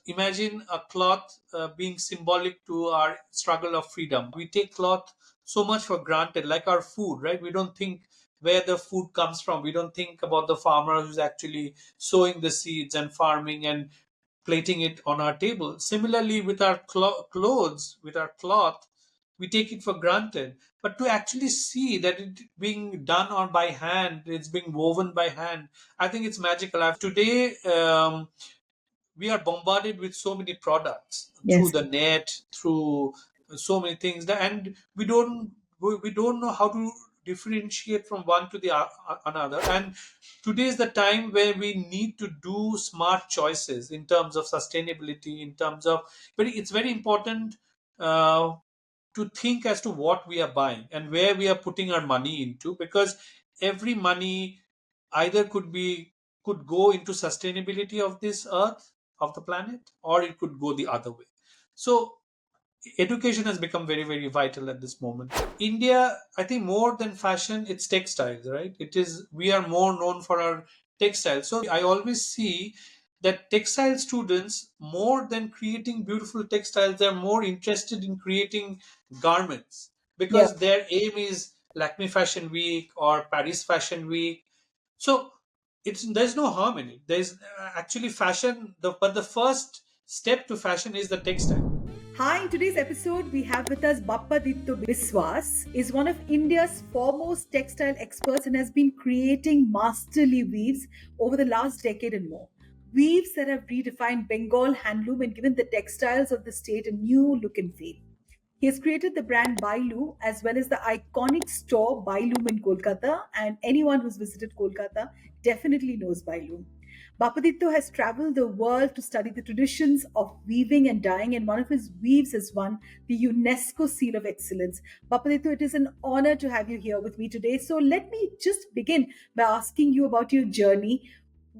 imagine a cloth being symbolic to our struggle of freedom. We take cloth so much for granted, like our food, right? We don't think where the food comes from. We don't think about the farmer who's actually sowing the seeds and farming and plating it on our table. Similarly, with our clothes, with our cloth, we take it for granted. But to actually see that it being done on by hand, it's being woven by hand, I think it's magical. Today, we are bombarded with so many products through Yes. the net, through so many things, and we don't know how to differentiate from one to the another. And today is the time where we need to do smart choices in terms of sustainability, in terms of, but it's very important uh, to think as to what we are buying and where we are putting our money into, because every money either could go into sustainability of this earth, of the planet, or it could go the other way. So education has become very, very vital at this moment. India, I think, more than fashion, it's textiles, right? It is, we are more known for our textiles. So I always see that textile students, more than creating beautiful textiles, they're more interested in creating garments, Yeah. because their aim is Lakme Fashion Week or Paris Fashion Week. So there's no harm in it. There's actually fashion, but the first step to fashion is the textile. Hi, in today's episode, we have with us Bappaditya Biswas, is one of India's foremost textile experts and has been creating masterly weaves over the last decade and more. Weaves that have redefined Bengal handloom and given the textiles of the state a new look and feel. He has created the brand Bailu as well as the iconic store Bailu in Kolkata, and anyone who's visited Kolkata definitely knows Bailu. Bappaditya has traveled the world to study the traditions of weaving and dyeing, and one of his weaves has won the UNESCO Seal of Excellence. Bappaditya, it is an honor to have you here with me today. So let me just begin by asking you about your journey.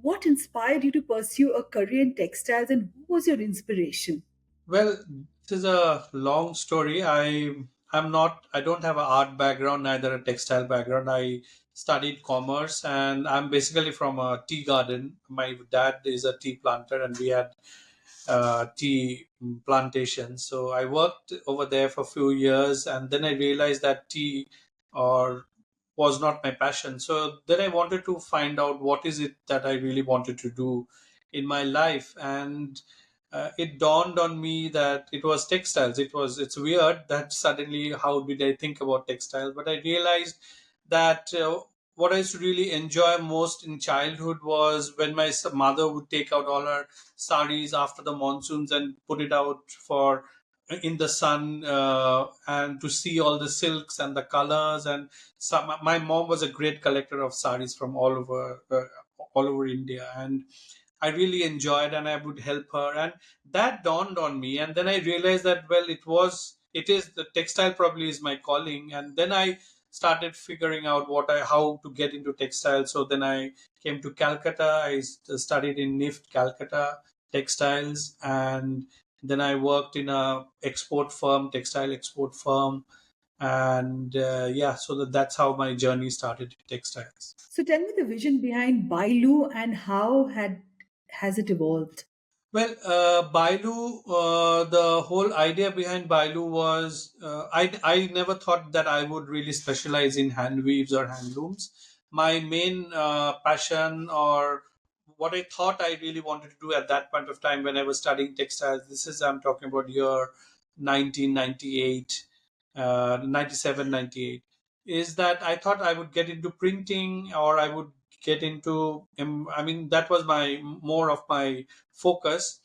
What inspired you to pursue a career in textiles, and who was your inspiration? Well, this is a long story. I don't have an art background, neither a textile background. I studied commerce, and I'm basically from a tea garden. My dad is a tea planter, and we had tea plantation. So I worked over there for a few years, and then I realized that tea or was not my passion. So then I wanted to find out what is it that I really wanted to do in my life, and it dawned on me that it was textiles. It's weird that suddenly how did I think about textiles, but I realized that what I used to really enjoy most in childhood was when my mother would take out all her sarees after the monsoons and put it out for in the sun, and to see all the silks and the colors. And my mom was a great collector of sarees from all over India, and I really enjoyed, and I would help her. And that dawned on me. And then I realized that, well, it is the textile probably is my calling. And then I started figuring out how to get into textile. So then I came to Calcutta. I studied in NIFT Calcutta textiles. And then I worked in a export firm, textile export firm. And yeah, so that's how my journey started in textiles. So tell me the vision behind Bailu and how had has it evolved? Well, Bailu, the whole idea behind Bailu was I never thought that I would really specialize in hand weaves or handlooms. My main passion, or what I thought I really wanted to do at that point of time when I was studying textiles, I'm talking about year 1998, 97, 98, is that I thought I would get into printing, or I would get into, I mean, that was more of my focus.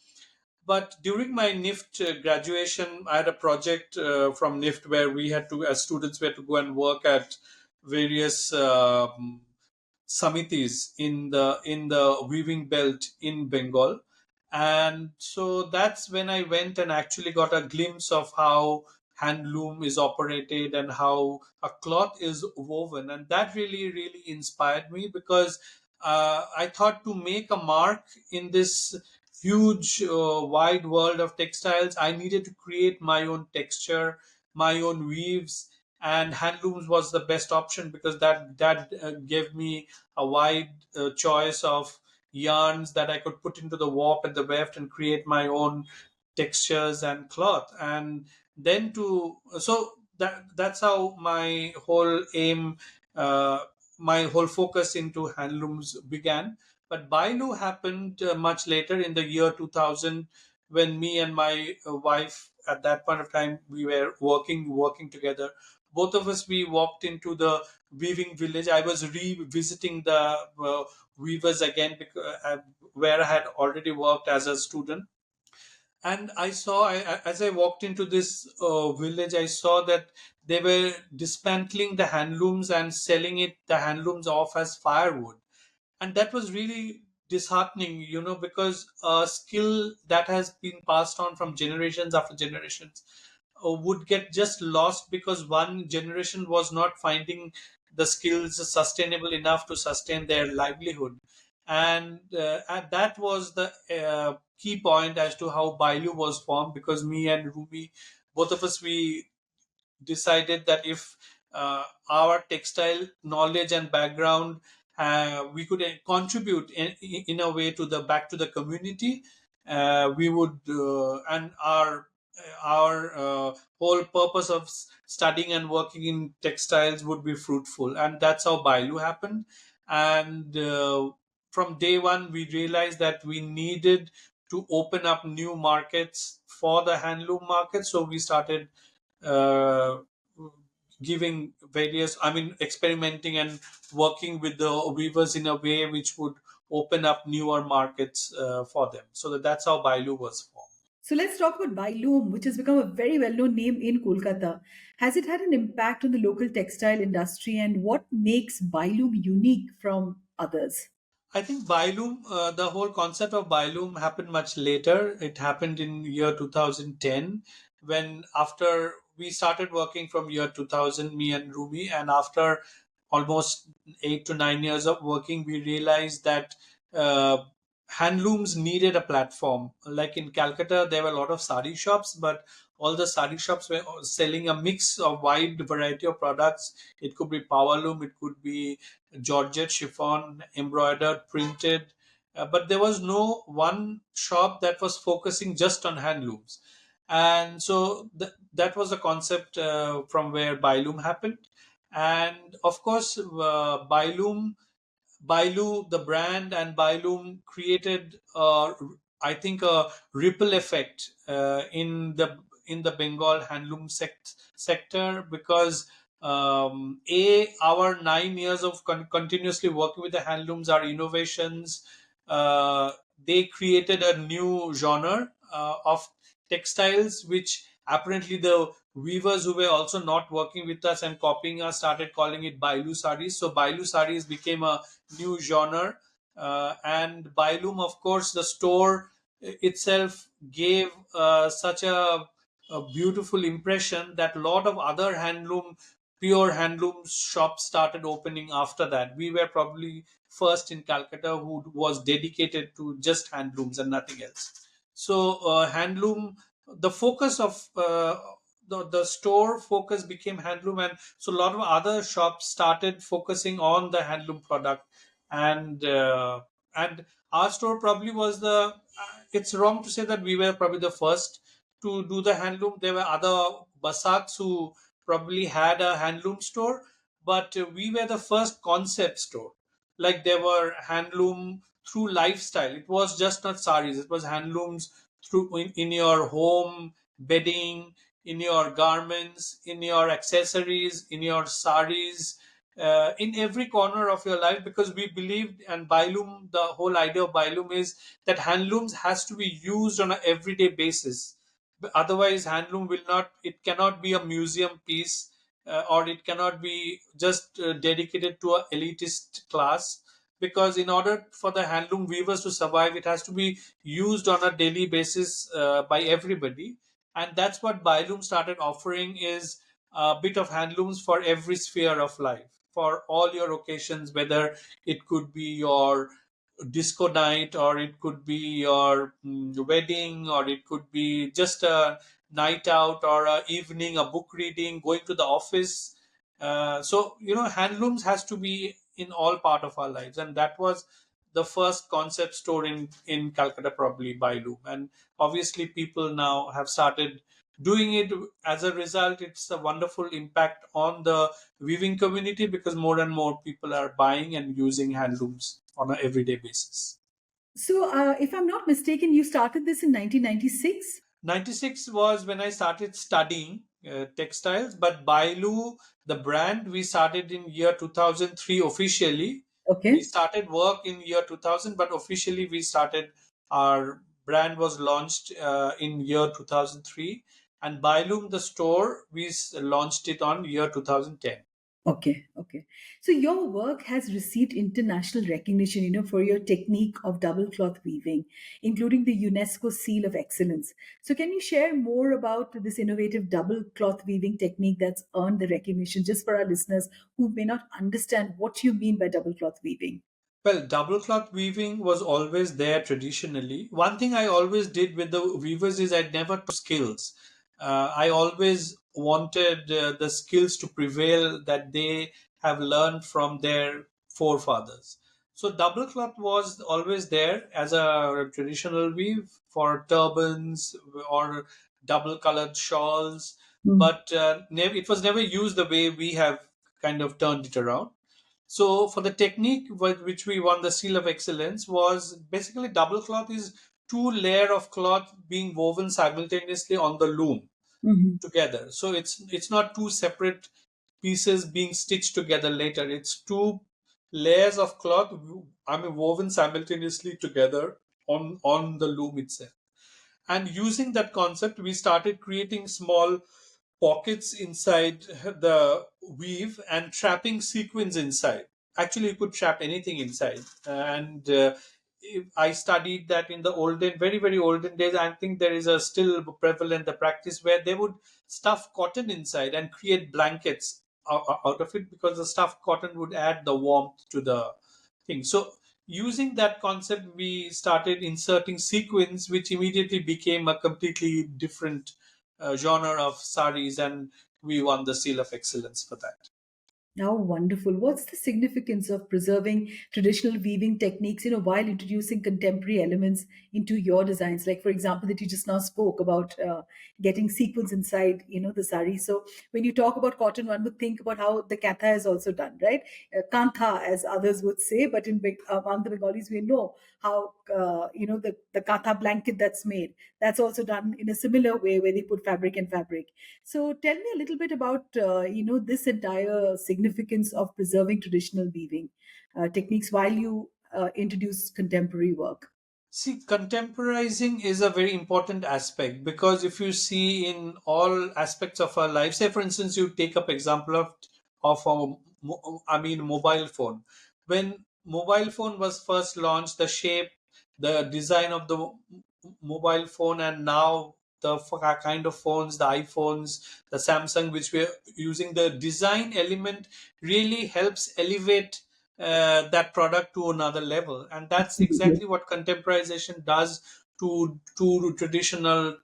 But during my NIFT graduation, I had a project from NIFT where we had to, as students, we had to go and work at various samitis in the weaving belt in Bengal. And so that's when I went and actually got a glimpse of how handloom is operated and how a cloth is woven. And that really, really inspired me, because I thought to make a mark in this huge, wide world of textiles, I needed to create my own texture, my own weaves, and handlooms was the best option, because that gave me a wide choice of yarns that I could put into the warp and the weft and create my own textures and cloth. And then to so that's how my whole aim, uh, my whole focus into handlooms began. But Bailu happened much later in the year 2000, when me and my wife, at that point of time, we were working together. Both of us, we walked into the weaving village. I was revisiting the weavers again, because where I had already worked as a student. And I saw, as I walked into this village, I saw that they were dismantling the handlooms and selling the handlooms off as firewood. And that was really disheartening, because a skill that has been passed on from generations after generations would get just lost because one generation was not finding the skills sustainable enough to sustain their livelihood. And that was the key point as to how Bailu was formed, because me and Rumi, both of us, we decided that if our textile knowledge and background, we could contribute in a way to the back to the community, we would, and our whole purpose of studying and working in textiles would be fruitful. And that's how Bailu happened. And from day one, we realized that we needed to open up new markets for the handloom market. So we started uh, giving various, I mean, experimenting and working with the weavers in a way which would open up newer markets for them. So that's how Bailu was formed. So let's talk about Bailoom, which has become a very well-known name in Kolkata. Has it had an impact on the local textile industry, and what makes Bailoom unique from others? I think Bailu, the whole concept of Bailu happened much later. It happened in year 2010, when after we started working from year 2000, me and Rumi, and after almost 8 to 9 years of working, we realized that uh, handlooms needed a platform. Like in Calcutta, there were a lot of sari shops, but all the sari shops were selling a mix of wide variety of products. It could be power loom, it could be Georgette chiffon, embroidered, printed. But there was no one shop that was focusing just on handlooms. And so that was the concept from where Bailoom happened. And of course, Bailu, the brand, and Bailoom created, I think, a ripple effect in the Bengal handloom sector, because our 9 years of continuously working with the handlooms, our innovations, uh, they created a new genre of textiles, which apparently the weavers who were also not working with us and copying us started calling it Bailu sarees. So Bailu sarees became a new genre. And Bailum, of course, the store itself gave such a beautiful impression that a lot of other pure handloom shops started opening after that. We were probably first in Calcutta who was dedicated to just handlooms and nothing else. So handloom, the focus of the store focus became handloom, and so a lot of other shops started focusing on the handloom product. And uh, and our store probably was it's wrong to say that we were probably the first to do the handloom. There were other basaks who probably had a handloom store, but we were the first concept store. Like, there were handloom through lifestyle. It was just not saris, it was handlooms through in your home bedding, in your garments, in your accessories, in your saris, in every corner of your life. Because we believed, and Bailum, the whole idea of Bailum is that handlooms has to be used on an everyday basis. Otherwise, handloom will not, it cannot be a museum piece, or it cannot be just dedicated to a elitist class. Because in order for the handloom weavers to survive, it has to be used on a daily basis by everybody. And that's what Bailum started offering, is a bit of handlooms for every sphere of life, for all your occasions, whether it could be your disco night, or it could be your wedding, or it could be just a night out, or a evening, a book reading, going to the office. So handlooms has to be in all part of our lives, and that was the first concept store in Calcutta, probably Bailu. And obviously, people now have started doing it. As a result, it's a wonderful impact on the weaving community because more and more people are buying and using handlooms on an everyday basis. So, if I'm not mistaken, you started this in 1996. 96 was when I started studying textiles, but Bailu, the brand, we started in year 2003 officially. We Okay. started work in year 2000, but officially we started, our brand was launched in year 2003. And Bailu, the store, we launched it on year 2010. Okay, okay. So your work has received international recognition, for your technique of double cloth weaving, including the UNESCO Seal of Excellence. So can you share more about this innovative double cloth weaving technique that's earned the recognition, just for our listeners who may not understand what you mean by double cloth weaving? Well, double cloth weaving was always there traditionally. One thing I always did with the weavers is I never taught skills. I always wanted the skills to prevail that they have learned from their forefathers. So double cloth was always there as a traditional weave for turbans or double colored shawls, Mm. but it was never used the way we have kind of turned it around. So for the technique with which we won the Seal of Excellence was basically double cloth is two layer of cloth being woven simultaneously on the loom Mhm. together. So it's not two separate pieces being stitched together later. It's two layers of cloth, I mean, woven simultaneously together on the loom itself. And using that concept, we started creating small pockets inside the weave and trapping sequins inside. Actually, you could trap anything inside. And I studied that in the olden, very, very olden days. I think there is a still prevalent the practice where they would stuff cotton inside and create blankets out of it because the stuffed cotton would add the warmth to the thing. So using that concept, we started inserting sequins, which immediately became a completely different genre of sarees, and we won the Seal of Excellence for that. How wonderful. What's the significance of preserving traditional weaving techniques, while introducing contemporary elements into your designs? Like, for example, that you just now spoke about getting sequins inside, the sari. So when you talk about cotton, one would think about how the katha is also done, right? Kantha, as others would say, but among the Bengalis, we know how, the katha blanket that's made. That's also done in a similar way where they put fabric and fabric. So tell me a little bit about this entire significance of preserving traditional weaving techniques while you introduce contemporary work. See, contemporizing is a very important aspect because if you see in all aspects of our life, say for instance, you take up example of a mobile phone. When mobile phone was first launched, the shape, the design of the mobile phone, and now the kind of phones, the iPhones, the Samsung, which we're using, the design element really helps elevate that product to another level, and that's Absolutely. exactly what contemporization does to traditional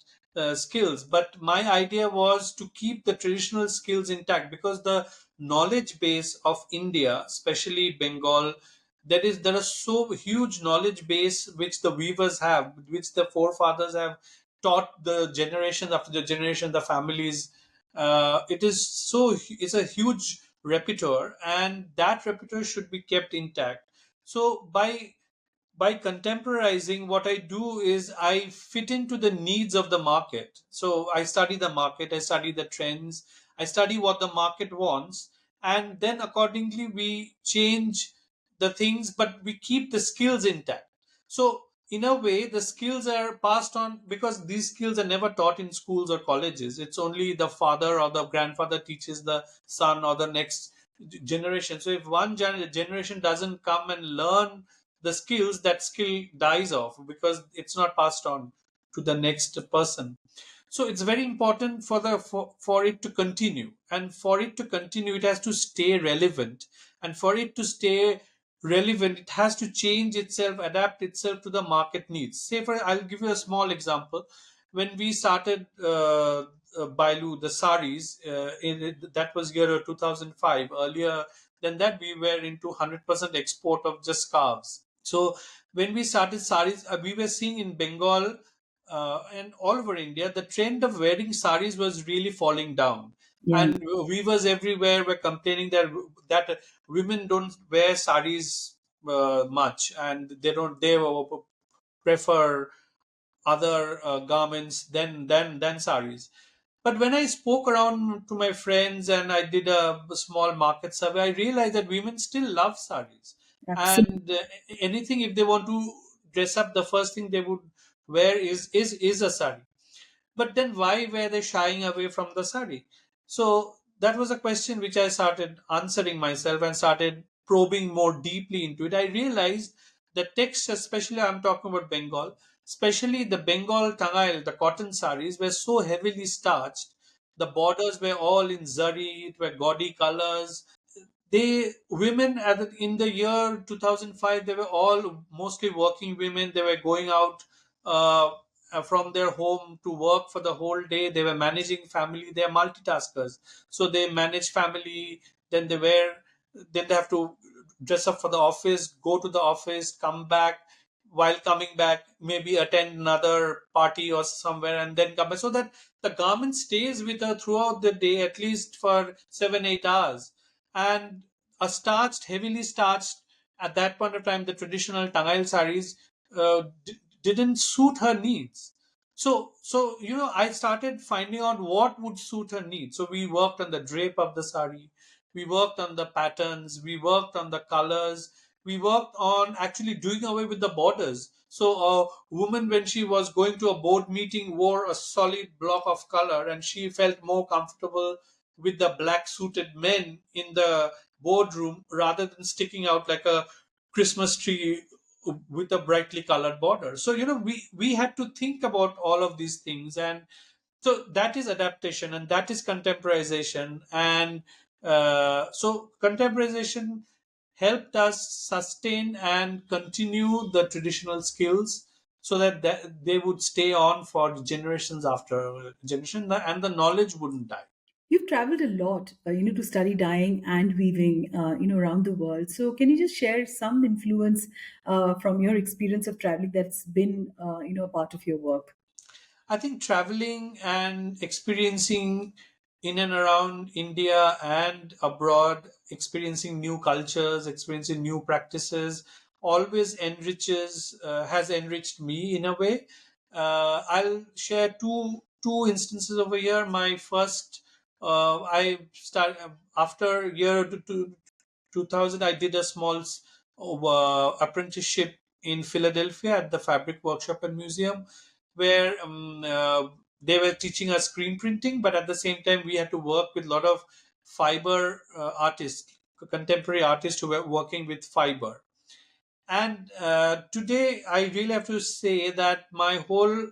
skills. But my idea was to keep the traditional skills intact because the knowledge base of India, especially Bengal, there is so huge knowledge base which the weavers have, which the forefathers have taught the generation after the generation, the families. It's a huge repertoire, and that repertoire should be kept intact. So by contemporizing, what I do is I fit into the needs of the market. So I study the market, I study the trends, I study what the market wants, and then accordingly we change the things, but we keep the skills intact. So in a way, the skills are passed on because these skills are never taught in schools or colleges. It's only the father or the grandfather teaches the son or the next generation. So if one generation doesn't come and learn the skills, that skill dies off because it's not passed on to the next person. So it's very important for it to continue, and for it to continue it has to stay relevant, and for it to stay relevant it has to change itself, adapt itself to the market needs. Say for I'll give you a small example. When we started Bailu, the sarees, that was year 2005. Earlier than that, we were into 100% export of just scarves. So when we started saris, we were seeing in Bengal and all over India, the trend of wearing saris was really falling down. Yeah, And weavers everywhere were complaining that women don't wear saris much, and they prefer other garments than saris. But when I spoke around to my friends and I did a small market survey, I realized that women still love saris. absolutely. And anything, if they want to dress up, the first thing they would wear is a sari. But then why were they shying away from the sari? So that was a question which I started answering myself and started probing more deeply into it. I realized the text, especially I'm talking about Bengal, especially the Bengal Tangail, the cotton saris, were so heavily starched. The borders were all in zari, it were gaudy colors. They women in the year 2005, they were all mostly working women. They were going out uh, from their home to work for the whole day. They were managing family. They are multitaskers, so they manage family. Then then they have to dress up for the office, go to the office, come back. While coming back, maybe attend another party or somewhere, and then come back, so that the garment stays with her throughout the day, at least for 7 8 hours. And heavily starched, at that point of time, the traditional Tangail saris didn't suit her needs. So I started finding out what would suit her needs. So we worked on the drape of the sari, we worked on the patterns, we worked on the colors, we worked on actually doing away with the borders. So a woman, when she was going to a board meeting, wore a solid block of color, and she felt more comfortable with the black suited men in the boardroom rather than sticking out like a Christmas tree with a brightly colored border. So we had to think about all of these things, and so that is adaptation, and that is contemporization. And so contemporization helped us sustain and continue the traditional skills, so that they would stay on for generations after generation, and the knowledge wouldn't die. You've traveled a lot, to study dyeing and weaving, around the world. So, can you just share some influence from your experience of traveling that's been, a part of your work? I think traveling and experiencing in and around India and abroad, experiencing new cultures, experiencing new practices, always has enriched me in a way. I'll share two instances over here. My first, I start after year 2000. I did a small apprenticeship in Philadelphia at the Fabric Workshop and Museum, where they were teaching us screen printing, but at the same time we had to work with a lot of fiber artists, contemporary artists who were working with fiber. And today I really have to say that my whole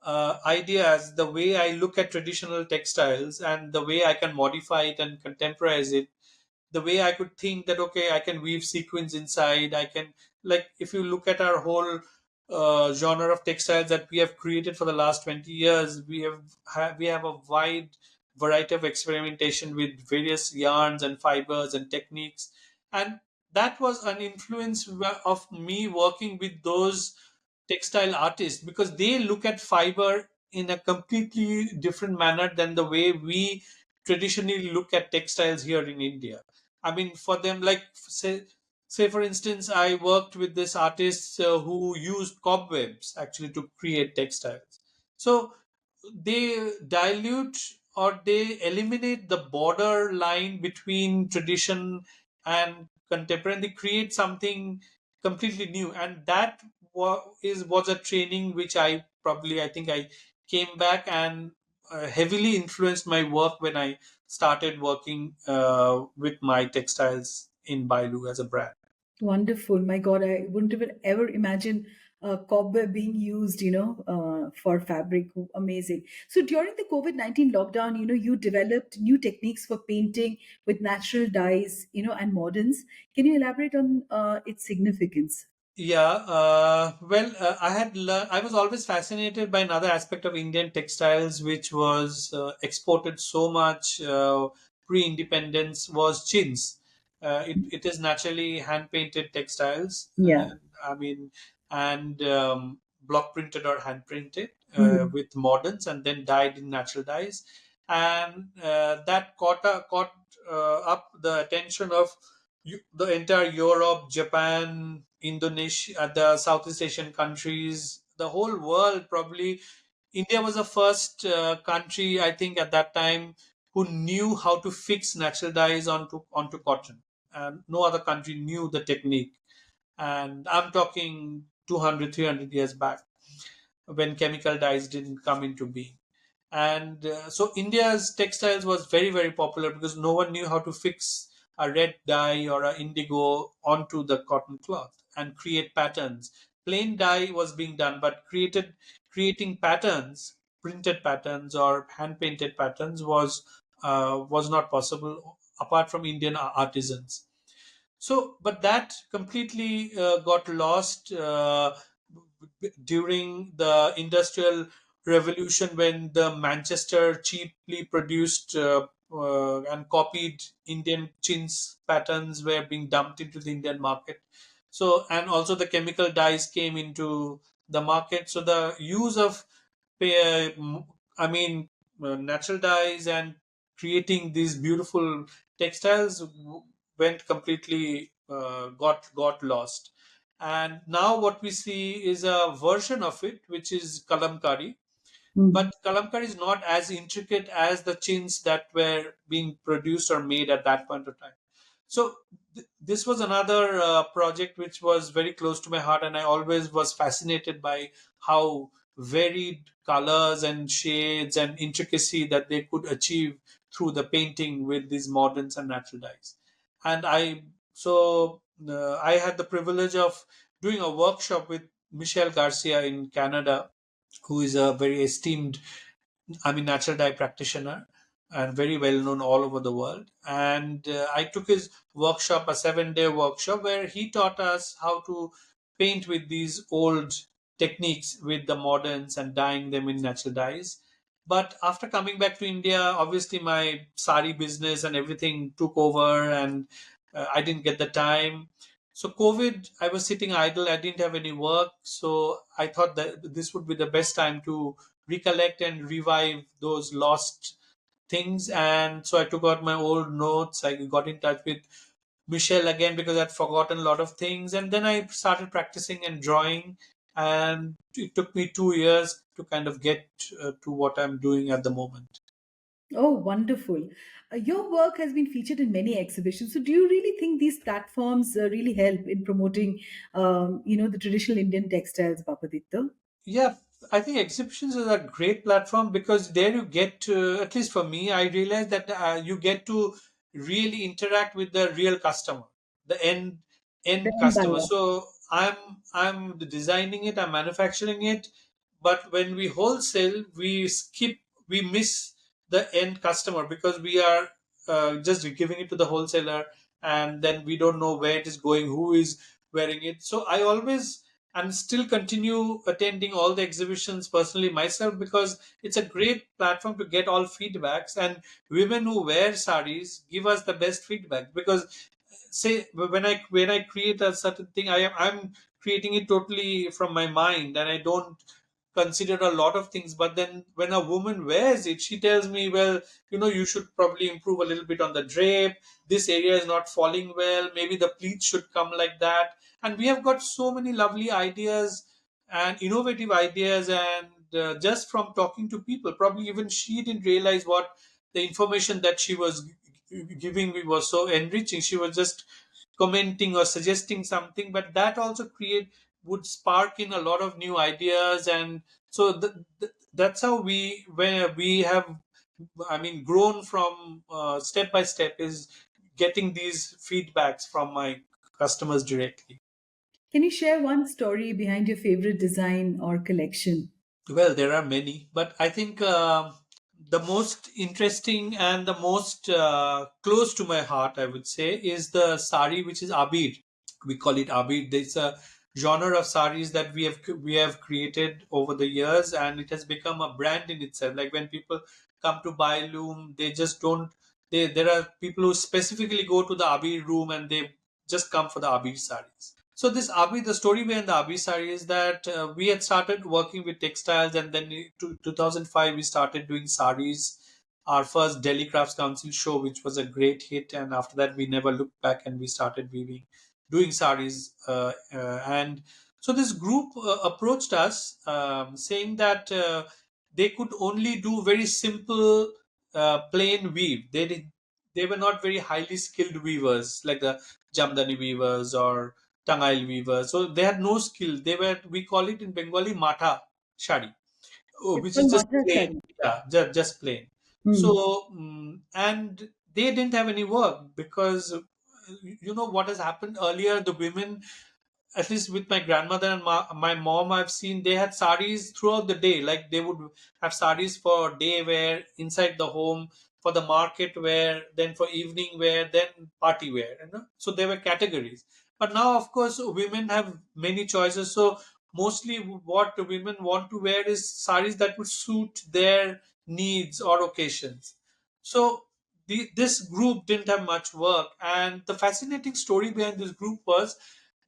ideas, the way I look at traditional textiles and the way I can modify it and contemporize it, the way I could think that okay, I can weave sequins inside. I can, like, if you look at our whole genre of textiles that we have created for the last 20 years, we have a wide variety of experimentation with various yarns and fibers and techniques, and that was an influence of me working with those textile artists, because they look at fiber in a completely different manner than the way we traditionally look at textiles here in India. I mean, for them, like, say for instance, I worked with this artist who used cobwebs actually to create textiles. So they dilute or they eliminate the border line between tradition and contemporary, and they create something completely new. And that was a training which I think I came back and heavily influenced my work when I started working with my textiles in Bailu as a brand. Wonderful. My God, I wouldn't even ever imagine cobweb being used, for fabric. Amazing. So during the COVID-19 lockdown, you developed new techniques for painting with natural dyes, and moderns. Can you elaborate on its significance? Yeah, well, I was always fascinated by another aspect of Indian textiles, which was exported so much pre-independence, was chins. It is naturally hand painted textiles, Yeah. I mean, and block printed or hand printed Hmm. with moderns, and then dyed in natural dyes, and that caught up the attention of the entire Europe, Japan, Indonesia, the Southeast Asian countries, the whole world. Probably India was the first country, I think, at that time, who knew how to fix natural dyes onto cotton, and no other country knew the technique. And I'm talking 200, 300 years back, when chemical dyes didn't come into being. And so India's textiles was very, very popular because no one knew how to fix a red dye or a indigo onto the cotton cloth and create patterns. Plain dye was being done, but creating patterns, printed patterns or hand painted patterns, was not possible apart from Indian artisans. So, but that completely got lost during the Industrial Revolution, when the Manchester cheaply produced and copied Indian chintz patterns were being dumped into the Indian market. So, and also the chemical dyes came into the market. So, the use of, I mean, natural dyes and creating these beautiful textiles went completely got lost. And now what we see is a version of it which is kalamkari, Hmm. but kalamkari is not as intricate as the chins that were being produced or made at that point of time. So this was another project which was very close to my heart, and I always was fascinated by how varied colors and shades and intricacy that they could achieve through the painting with these moderns and natural dyes. And I had the privilege of doing a workshop with Michelle Garcia in Canada, who is a very esteemed, I mean, natural dye practitioner and very well known all over the world. And I took his workshop, a 7-day workshop, where he taught us how to paint with these old techniques with the moderns and dyeing them in natural dyes. But after coming back to India, obviously my sari business and everything took over, and I didn't get the time. So COVID, I was sitting idle. I didn't have any work. So I thought that this would be the best time to recollect and revive those lost things. And so I took out my old notes. I got in touch with Michelle again because I'd forgotten a lot of things. And then I started practicing and drawing. And it took me 2 years to kind of get to what I'm doing at the moment. Oh, wonderful. Your work has been featured in many exhibitions. So, do you really think these platforms really help in promoting, the traditional Indian textiles, Bappaditya? Yeah, I think exhibitions is a great platform because there you get to, at least for me, I realized that you get to really interact with the real customer, the The end end customer. buyer. So I'm designing it, I'm manufacturing it, but when we wholesale, we miss the end customer because we are just giving it to the wholesaler, and then we don't know where it is going, who is wearing it. So I always and still continue attending all the exhibitions personally myself because it's a great platform to get all feedbacks, and women who wear saris give us the best feedback because say when I create a certain thing, I'm creating it totally from my mind and I don't consider a lot of things. But then when a woman wears it, she tells me, well, you should probably improve a little bit on the drape, this area is not falling well, maybe the pleats should come like that. And we have got so many lovely ideas and innovative ideas, and just from talking to people, probably even she didn't realize what the information that she was giving me was so enriching. She was just commenting or suggesting something, but that also create would spark in a lot of new ideas. And so that's how we have, I mean, grown from step by step, is getting these feedbacks from my customers directly. Can you share one story behind your favorite design or collection? Well, there are many, but I think the most interesting and the most close to my heart, I would say, is the sari which is Abir. We call it Abir. It's a genre of saris that we have created over the years, and it has become a brand in itself. Like when people come to Bailu, they just don't. There are people who specifically go to the Abir room and they just come for the Abir saris. So this Abi, the story behind the Abi sari is that we had started working with textiles, and then in 2005 we started doing sarees. Our first Delhi Crafts Council show, which was a great hit, and after that we never looked back, and we started weaving, doing sarees. And so this group approached us, saying that they could only do very simple, plain weave. They were not very highly skilled weavers like the Jamdani weavers or Tangail weavers. So they had no skill. They were, we call it in Bengali, Matha Shadi, It's which is called just Matra plain. Sari. Yeah, just plain. Hmm. So, and they didn't have any work because you know what has happened earlier. The women, at least with my grandmother and my mom, I've seen they had saris throughout the day. Like they would have saris for day wear inside the home, for the market wear, then for evening wear, then party wear. You know? So there were categories. But now, of course, women have many choices. So mostly what women want to wear is saris that would suit their needs or occasions. So this group didn't have much work. And the fascinating story behind this group was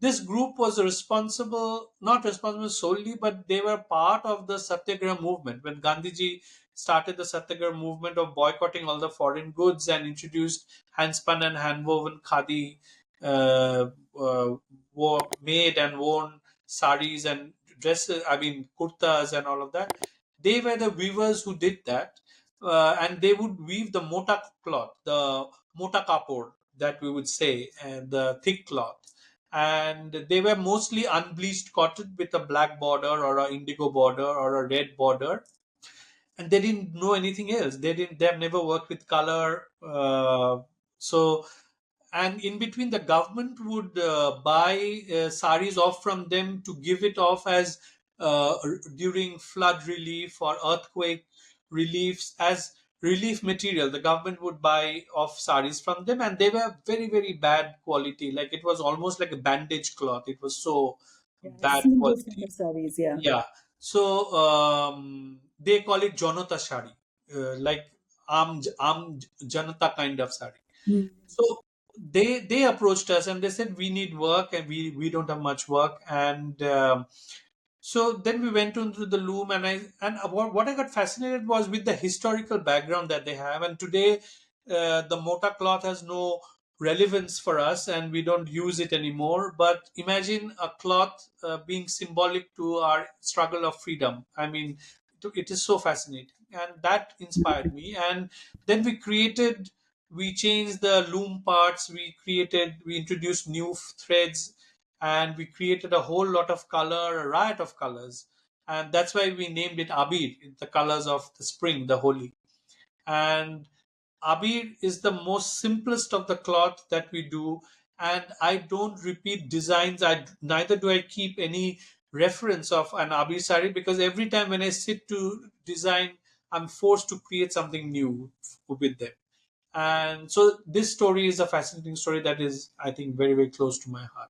this group was responsible, not responsible solely, but they were part of the Satyagraha movement. When Gandhiji started the Satyagraha movement of boycotting all the foreign goods and introduced handspun and handwoven khadi, uh, uh, made and worn saris and dresses, I mean, kurtas and all of that. They were the weavers who did that. And they would weave the mota cloth, the mota kapor that we would say, and the thick cloth, and they were mostly unbleached cotton with a black border or a indigo border or a red border, and they didn't know anything else. They have never worked with color. So and in between, the government would buy saris off from them to give it off as during flood relief or earthquake reliefs, as relief material. The government would buy off saris from them, and they were very very bad quality. Like it was almost like a bandage cloth. It was so Yeah, I've bad seen those kind quality. of saris. Yeah. Yeah. So they call it Janata Shari, like Am Janata kind of sari. Hmm. So they approached us and they said we need work and we don't have much work. And so then we went into the loom, and what I got fascinated was with the historical background that they have. And today, the mota cloth has no relevance for us, and we don't use it anymore. But imagine a cloth being symbolic to our struggle of freedom. I mean, it is so fascinating, and that inspired me. And then we changed the loom parts. We introduced new threads, and we created a whole lot of color, a riot of colors. And that's why we named it Abir, the colors of the spring, the Holi. And Abir is the most simplest of the cloth that we do. And I don't repeat designs. Neither do I keep any reference of an Abir sari, because every time when I sit to design, I'm forced to create something new with them. And so this story is a fascinating story that is, I think, very, very close to my heart.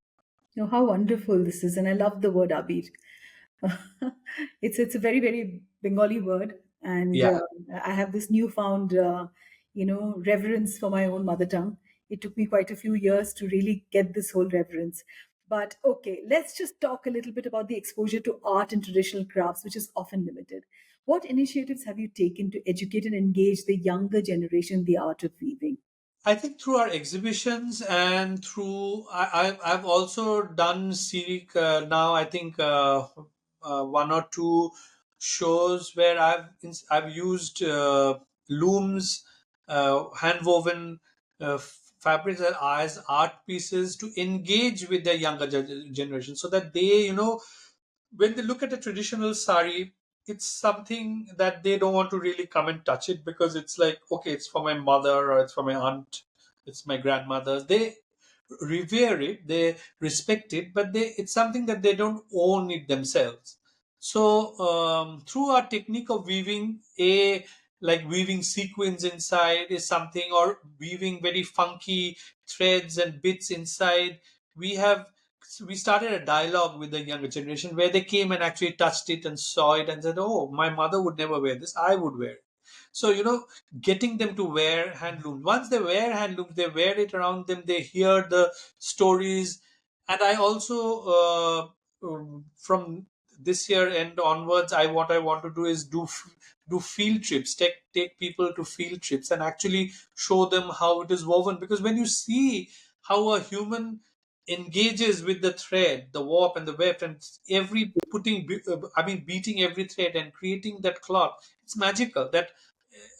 Oh, how wonderful this is, and I love the word Abir. It's a very very Bengali word, and Yeah. I have this newfound reverence for my own mother tongue. It took me quite a few years to really get this whole reverence. But okay, let's just talk a little bit about the exposure to art and traditional crafts, which is often limited. What initiatives have you taken to educate and engage the younger generation in the art of weaving? I think through our exhibitions and through I've also done Civic now. I think one or two shows where I've used looms, hand woven fabrics as art pieces to engage with the younger generation, so that they, when they look at a traditional sari, it's something that they don't want to really come and touch it, because it's like, okay, it's for my mother or it's for my aunt, it's my grandmother. They revere it, they respect it, but it's something that they don't own it themselves. So through our technique of weaving, like weaving sequins inside is something, or weaving very funky threads and bits inside, we have we started a dialogue with the younger generation where they came and actually touched it and saw it and said, oh, my mother would never wear this, I would wear it. So, getting them to wear handlooms. Once they wear handlooms, they wear it around them, they hear the stories, And I also from this year end onwards, I want to do is do field trips, take people to field trips and actually show them how it is woven, because when you see how a human engages with the thread, the warp and the weft, and every I mean beating every thread and creating that cloth, it's magical that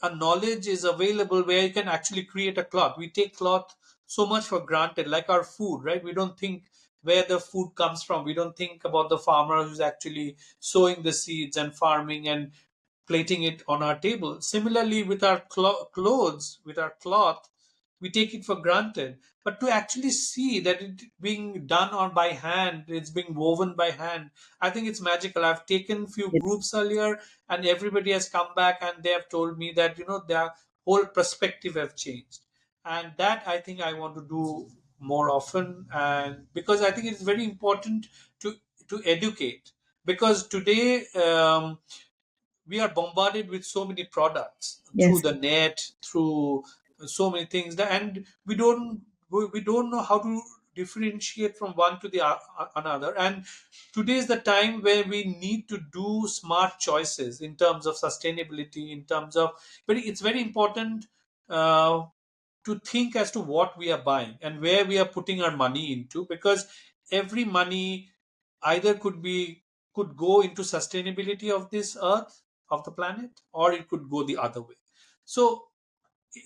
a knowledge is available where you can actually create a cloth. We take cloth so much for granted, like our food, right? We don't think where the food comes from. We don't think about the farmer who's actually sowing the seeds and farming and plating it on our table. Similarly, with our clothes, with our cloth, we take it for granted. But to actually see that it being done on by hand, it's being woven by hand, I think it's magical. I've taken few groups earlier, and everybody has come back and they have told me that their whole perspective have changed, and that I think I want to do more often, and because I think it's very important to educate, because today we are bombarded with so many products through Yes. the net, through so many things, and we don't know how to differentiate from one to the another. And today is the time where we need to do smart choices in terms of sustainability, in terms of, but it's very important uh, to think as to what we are buying and where we are putting our money into, because every money either could go into sustainability of this earth, of the planet, or it could go the other way. So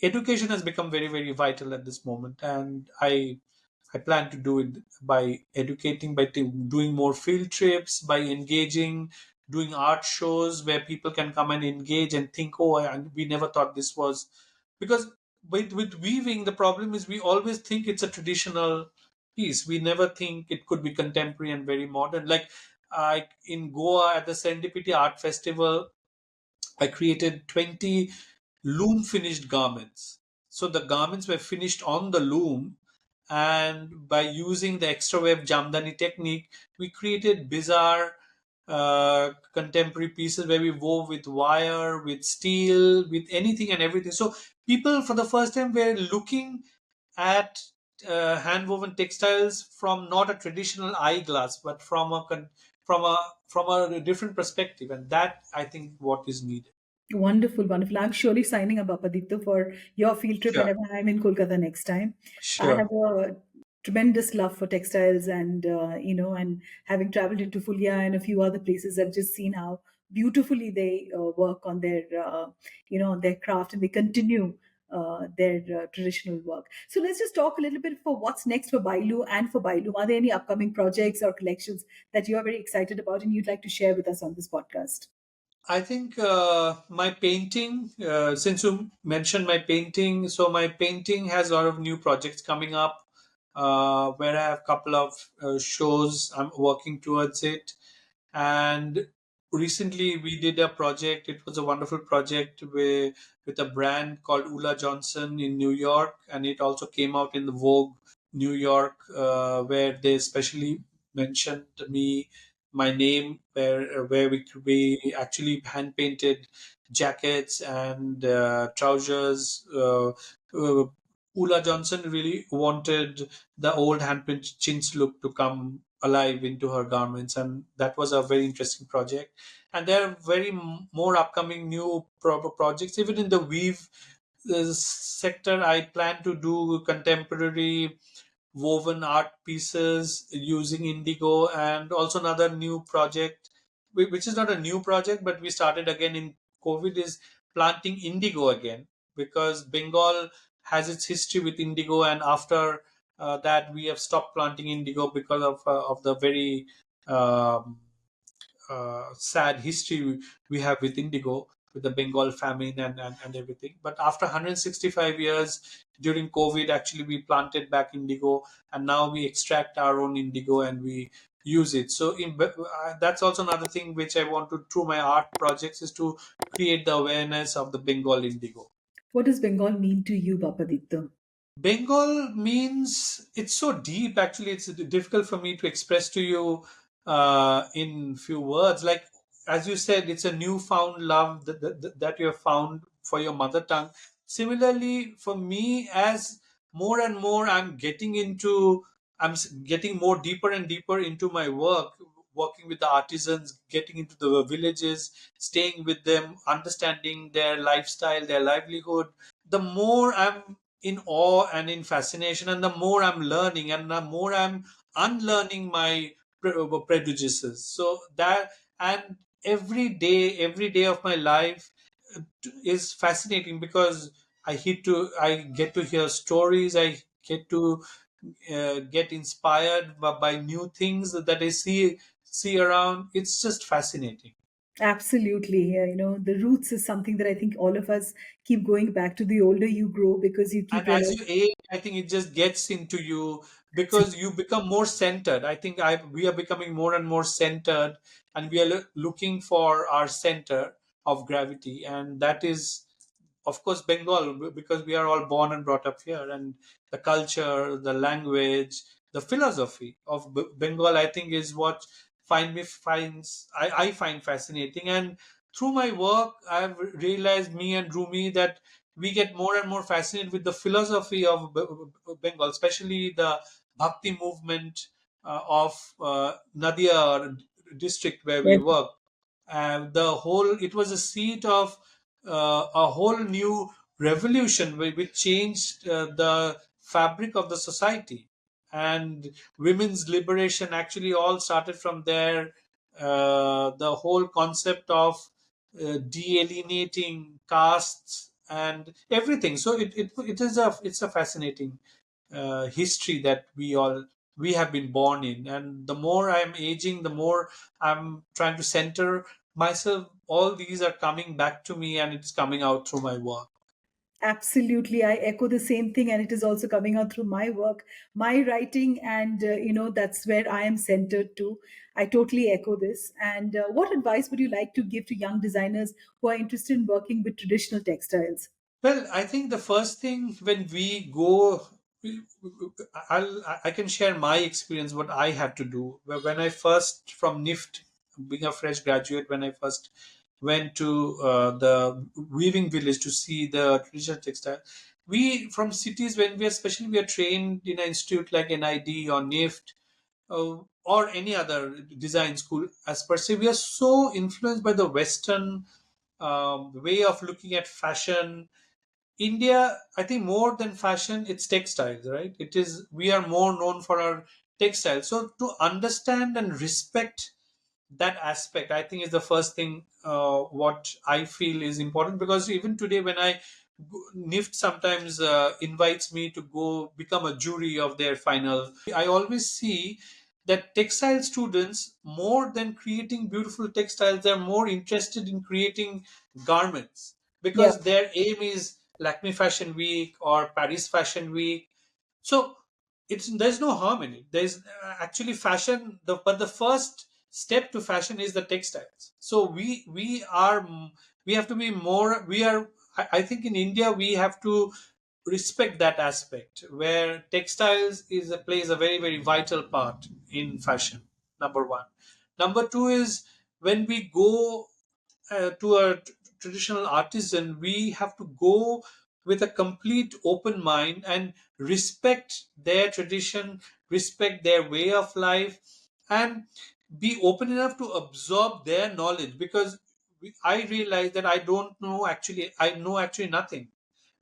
education has become very, very vital at this moment, and I plan to do it by educating, by doing more field trips, by engaging, doing art shows where people can come and engage and think, oh, we never thought this was, because with weaving, the problem is we always think it's a traditional piece. We never think it could be contemporary and very modern. Like in Goa at the Serendipity Art Festival, I created 20 loom finished garments. So the garments were finished on the loom, and by using the extra web jamdani technique, we created bizarre contemporary pieces where we wove with wire, with steel, with anything and everything. So people for the first time were looking at hand woven textiles from not a traditional eyeglass, but from a different perspective, and that I think what is needed. Wonderful, wonderful. I'm surely signing up, Bappaditya, for your field trip Sure, whenever I'm in Kolkata next time. I sure. have a tremendous love for textiles, and and having traveled into Fulia and a few other places, I've just seen how beautifully they work on their, on their craft, and they continue their traditional work. So let's just talk a little bit for what's next for Bailu and for Bailu. Are there any upcoming projects or collections that you are very excited about and you'd like to share with us on this podcast? I think my painting, since you mentioned my painting, so my painting has a lot of new projects coming up, where I have a couple of shows. I'm working towards it. And recently we did a project. It was a wonderful project with a brand called Ula Johnson in New York, and it also came out in the Vogue New York, where they specially mentioned me, my name, where we actually hand painted jackets and trousers. Ula Johnson really wanted the old hand painted chintz look to come alive into her garments, and that was a very interesting project. And there are more upcoming new projects, even in the weave sector. I plan to do contemporary woven art pieces using indigo, and also another new project, which is not a new project, but we started again in COVID, is planting indigo again, because Bengal has its history with indigo, and after that we have stopped planting indigo because of the very um, sad history we have with indigo, with the Bengal famine and everything. But after 165 years, during COVID, actually we planted back indigo, and now we extract our own indigo and we use it. So that's also another thing which I want to, through my art projects, is to create the awareness of the Bengal indigo. What does Bengal mean to you, Bappaditya? Bengal means, it's so deep. Actually, it's difficult for me to express to you in few words. Like as you said, it's a newfound love that you have found for your mother tongue. Similarly, for me, as more and more I'm getting into getting more deeper and deeper into my work, working with the artisans, getting into the villages, staying with them, understanding their lifestyle, their livelihood. The more I'm in awe and in fascination, and the more I'm learning, and the more I'm unlearning my prejudices. So that, and every day of my life is fascinating, because I get to hear stories. I get to get inspired by new things that I see around. It's just fascinating. Absolutely. Yeah, the roots is something that I think all of us keep going back to the older you grow because you keep And as realizing. you age, I think it just gets into you, because you become more centered. I think we are becoming more and more centered, and we are looking for our center of gravity, and that is, of course, Bengal, because we are all born and brought up here, and the culture, the language, the philosophy of Bengal, I think, is what I find fascinating. And through my work, I've realized, me and Rumi, that we get more and more fascinated with the philosophy of Bengal, especially the Bhakti movement of Nadia district where we Yes, work. The whole It was a seat of a whole new revolution, which changed the fabric of the society, and women's liberation actually all started from there. The whole concept of de-alienating castes and everything. So it's a fascinating history that we have been born in. And the more I'm aging, the more I'm trying to center myself. All these are coming back to me, and it's coming out through my work. absolutely. I echo the same thing, and it is also coming out through my work, my writing, and that's where I am centered to. I totally echo this. And what advice would you like to give to young designers who are interested in working with traditional textiles? Well, I think the first thing when we go, I can share my experience, what I had to do. When I first, from NIFT, being a fresh graduate, when I first went to the weaving village to see the traditional textile, we from cities, when especially we are trained in an institute like NID or NIFT, or any other design school, as per se, we are so influenced by the Western way of looking at fashion. India, I think, more than fashion, it's textiles, right? It is, we are more known for our textiles. So to understand and respect that aspect, I think, is the first thing what I feel is important. Because even today, when NIFT sometimes invites me to go become a jury of their final, I always see that textile students, more than creating beautiful textiles, they're more interested in creating garments, Yeah. because their aim is Lakme Fashion Week or Paris Fashion Week. So there's no harm in it. There's actually fashion. But the first step to fashion is the textiles. So we have to be more. We are. I think in India we have to respect that aspect, where textiles plays a very, very vital part in fashion. Number one. Number two is, when we go to a traditional artisan, we have to go with a complete open mind and respect their tradition, respect their way of life, and be open enough to absorb their knowledge. Because I realize that I know actually nothing.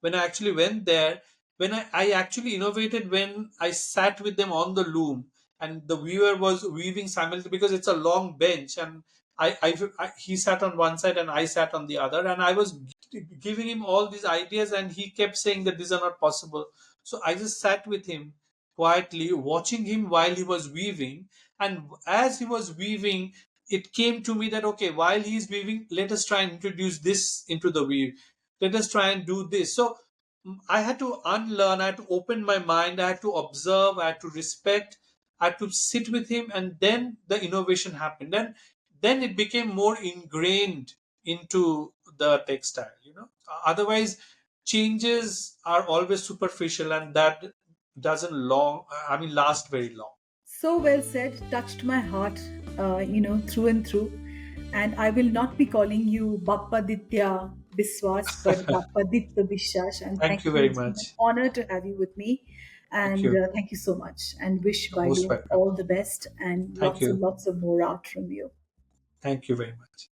When I actually went there, I actually innovated when I sat with them on the loom, and the weaver was weaving simultaneously, because it's a long bench, and he sat on one side and I sat on the other, and I was giving him all these ideas, and he kept saying that these are not possible. So I just sat with him quietly, watching him while he was weaving. And as he was weaving, it came to me that, okay, while he's weaving, let us try and introduce this into the weave. Let us try and do this. So I had to unlearn, I had to open my mind, I had to observe, I had to respect, I had to sit with him, and then the innovation happened. And then it became more ingrained into the textile, Otherwise, changes are always superficial, and that doesn't last very long. So well said, touched my heart, through and through. And I will not be calling you Bappaditya Biswas, but Bappaditya Biswas. And Thank thank you you. very It's been an much. honor to have you with me. Thank And you. thank you so much. And wish You're most Bailu welcome. all the best and Thank lots and you. lots of more art from you. Thank you very much.